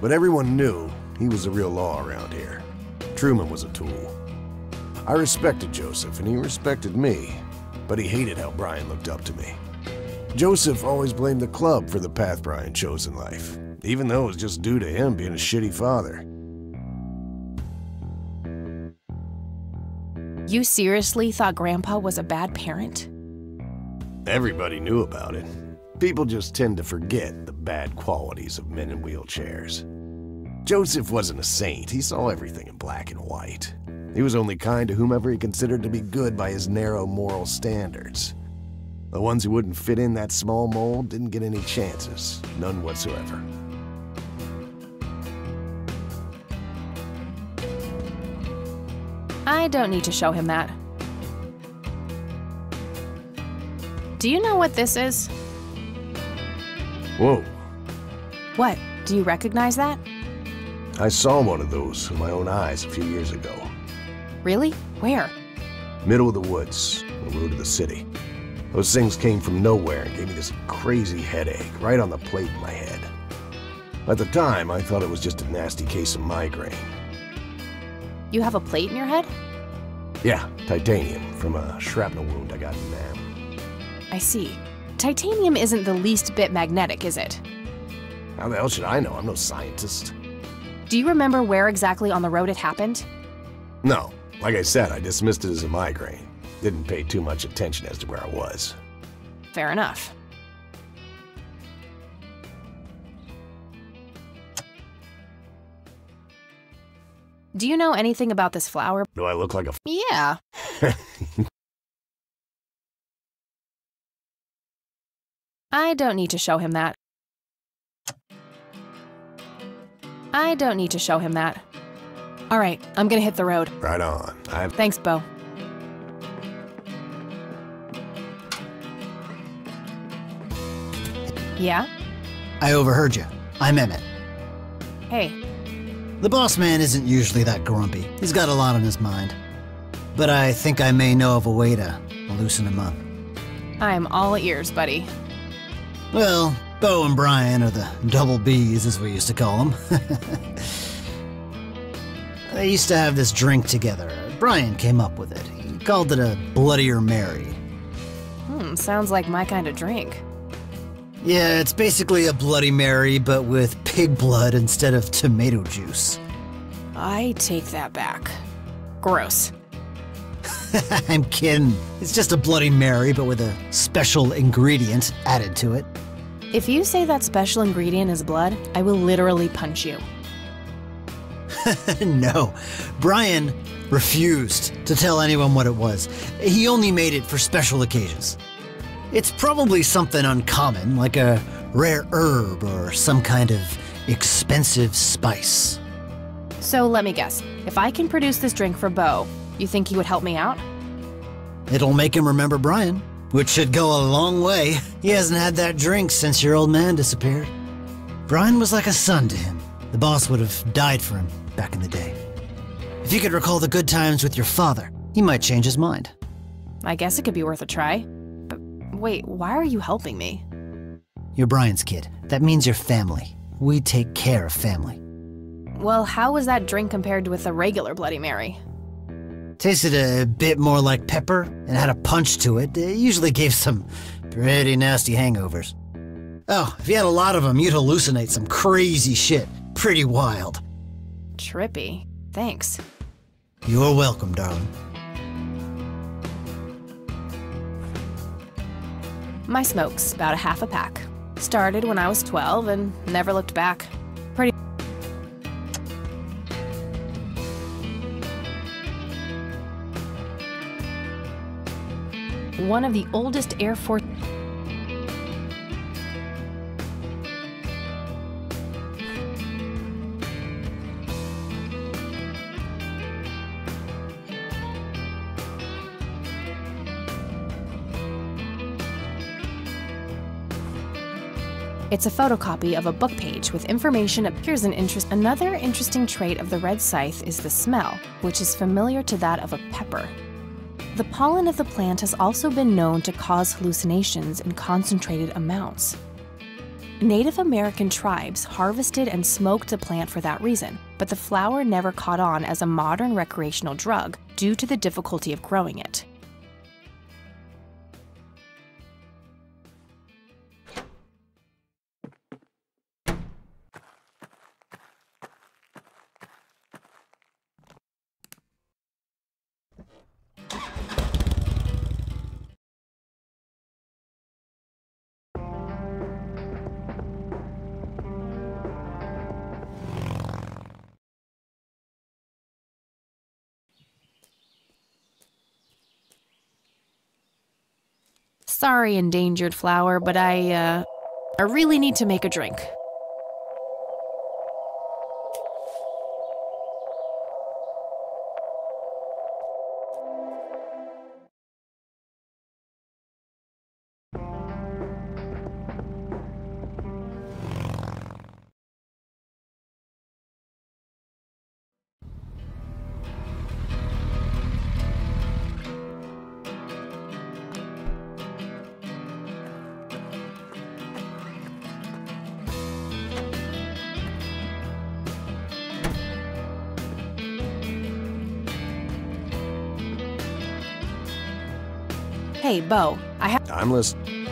But everyone knew he was the real law around here. Truman was a tool. I respected Joseph, and he respected me, but he hated how Brian looked up to me. Joseph always blamed the club for the path Brian chose in life, even though it was just due to him being a shitty father. You seriously thought Grandpa was a bad parent? Everybody knew about it. People just tend to forget the bad qualities of men in wheelchairs. Joseph wasn't a saint. He saw everything in black and white. He was only kind to whomever he considered to be good by his narrow moral standards. The ones who wouldn't fit in that small mold didn't get any chances. None whatsoever. I don't need to show him that. Do you know what this is? Whoa. What? Do you recognize that? I saw one of those with my own eyes a few years ago. Really? Where? Middle of the woods, on the road to the city. Those things came from nowhere and gave me this crazy headache right on the plate in my head. At the time, I thought it was just a nasty case of migraine. You have a plate in your head? Yeah, titanium from a shrapnel wound I got in Nam. I see. Titanium isn't the least bit magnetic, is it? How the hell should I know? I'm no scientist. Do you remember where exactly on the road it happened? No. Like I said, I dismissed it as a migraine. Didn't pay too much attention as to where I was. Fair enough. Do you know anything about this flower? Do I look like a Yeah. I don't need to show him that. I don't need to show him that. All right, I'm gonna hit the road. Right on. Thanks, Bo. Yeah? I overheard you. I'm Emmett. Hey. The boss man isn't usually that grumpy. He's got a lot on his mind. But I think I may know of a way to loosen him up. I'm all ears, buddy. Well, Bo and Brian are the double Bs, as we used to call them. They used to have this drink together. Brian came up with it. He called it a Bloodier Mary. Sounds like my kind of drink. Yeah, it's basically a Bloody Mary, but with pig blood instead of tomato juice. I take that back. Gross. I'm kidding. It's just a Bloody Mary, but with a special ingredient added to it. If you say that special ingredient is blood, I will literally punch you. No. Brian refused to tell anyone what it was. He only made it for special occasions. It's probably something uncommon, like a rare herb or some kind of expensive spice. So let me guess. If I can produce this drink for Bo, you think he would help me out? It'll make him remember Brian, which should go a long way. He hasn't had that drink since your old man disappeared. Brian was like a son to him. The boss would have died for him back in the day. If you could recall the good times with your father, he might change his mind. I guess it could be worth a try. But wait, why are you helping me? You're Brian's kid. That means you're family. We take care of family. Well, how was that drink compared with a regular Bloody Mary? Tasted a bit more like pepper and had a punch to it. It usually gave some pretty nasty hangovers. Oh, if you had a lot of them, you'd hallucinate some crazy shit. Pretty wild. Trippy. Thanks. You're welcome, darling. My smoke's about a half a pack. Started when I was 12 and never looked back. Pretty. One of the oldest Air Force. It's a photocopy of a book page with information. Here's another interesting trait of the red scythe is the smell, which is familiar to that of a pepper. The pollen of the plant has also been known to cause hallucinations in concentrated amounts. Native American tribes harvested and smoked the plant for that reason, but the flower never caught on as a modern recreational drug due to the difficulty of growing it. Sorry, endangered flower, but I really need to make a drink. Hey, Bo, I'm listening.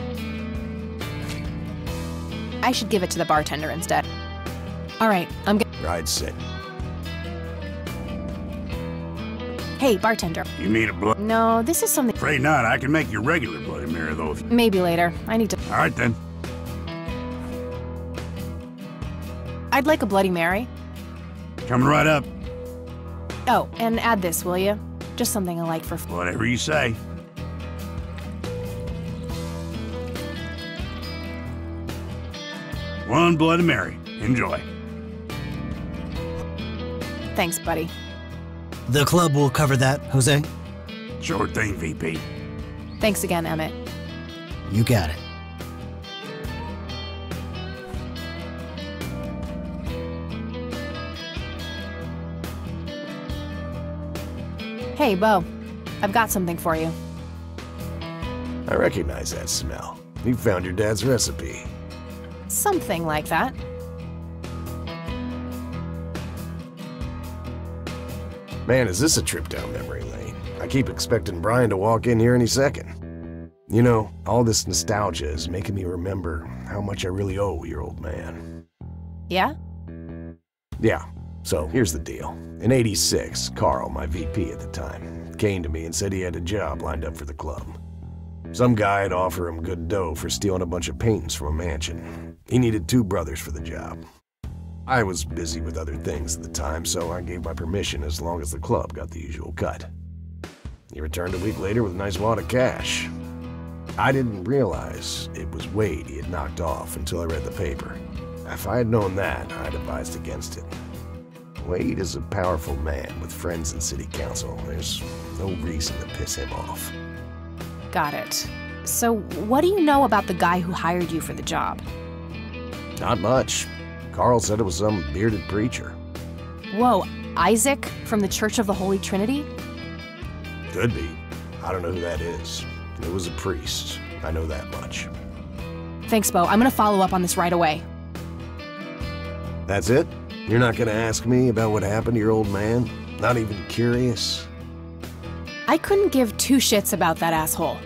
I should give it to the bartender instead. All right, Ride sit. Hey, bartender. You need a blood? No, this is something. Afraid not. I can make you regular Bloody Mary, though. Maybe later. I need to. All right, then. I'd like a Bloody Mary. Coming right up. Oh, and add this, will you? Just something I like for. Whatever you say. One Bloody Mary. Enjoy. Thanks, buddy. The club will cover that, Jose. Sure thing, VP. Thanks again, Emmett. You got it. Hey, Bo. I've got something for you. I recognize that smell. You found your dad's recipe. Something like that. Man, is this a trip down memory lane. I keep expecting Brian to walk in here any second. You know, all this nostalgia is making me remember how much I really owe your old man. Yeah? Yeah, so here's the deal. In '86, Carl, my VP at the time, came to me and said he had a job lined up for the club. Some guy had offered him good dough for stealing a bunch of paintings from a mansion. He needed 2 brothers for the job. I was busy with other things at the time, so I gave my permission as long as the club got the usual cut. He returned a week later with a nice wad of cash. I didn't realize it was Wade he had knocked off until I read the paper. If I had known that, I'd advised against it. Wade is a powerful man with friends in city council. There's no reason to piss him off. Got it. So, what do you know about the guy who hired you for the job? Not much. Carl said it was some bearded preacher. Whoa, Isaac from the Church of the Holy Trinity? Could be. I don't know who that is. It was a priest. I know that much. Thanks, Bo. I'm gonna follow up on this right away. That's it? You're not gonna ask me about what happened to your old man? Not even curious? I couldn't give 2 shits about that asshole.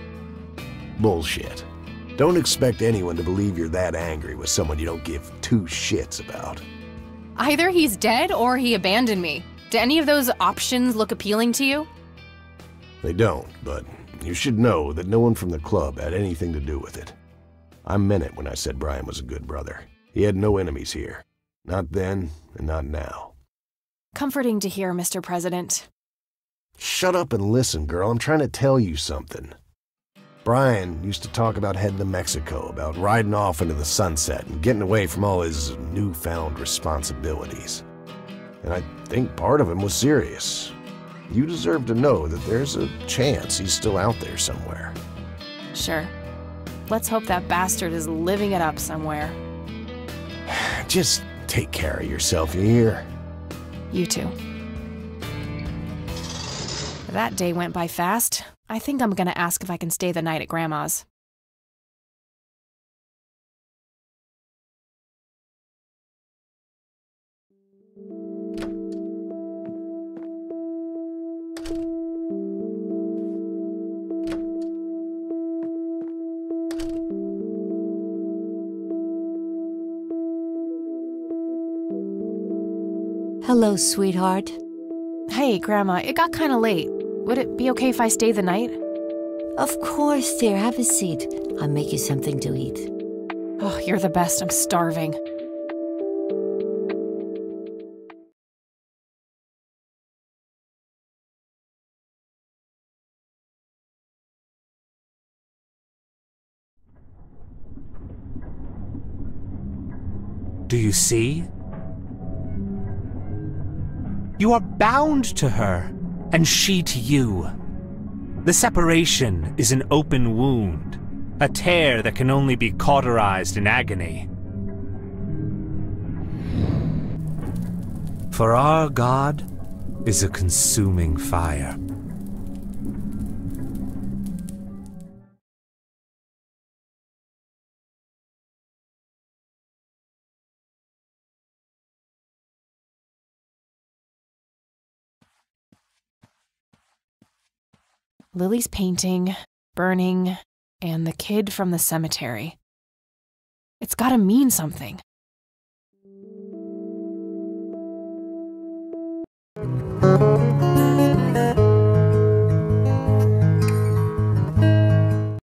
Bullshit. Don't expect anyone to believe you're that angry with someone you don't give 2 shits about. Either he's dead or he abandoned me. Do any of those options look appealing to you? They don't, but you should know that no one from the club had anything to do with it. I meant it when I said Brian was a good brother. He had no enemies here. Not then, and not now. Comforting to hear, Mr. President. Shut up and listen, girl. I'm trying to tell you something. Brian used to talk about heading to Mexico, about riding off into the sunset and getting away from all his newfound responsibilities. And I think part of him was serious. You deserve to know that there's a chance he's still out there somewhere. Sure. Let's hope that bastard is living it up somewhere. Just take care of yourself, you hear? You too. That day went by fast. I think I'm gonna ask if I can stay the night at Grandma's. Hello, sweetheart. Hey, Grandma, it got kinda late. Would it be okay if I stay the night? Of course, dear. Have a seat. I'll make you something to eat. Oh, you're the best. I'm starving. Do you see? You are bound to her, and she to you. The separation is an open wound, a tear that can only be cauterized in agony. For our God is a consuming fire. Lily's painting, burning, and the kid from the cemetery. It's gotta mean something.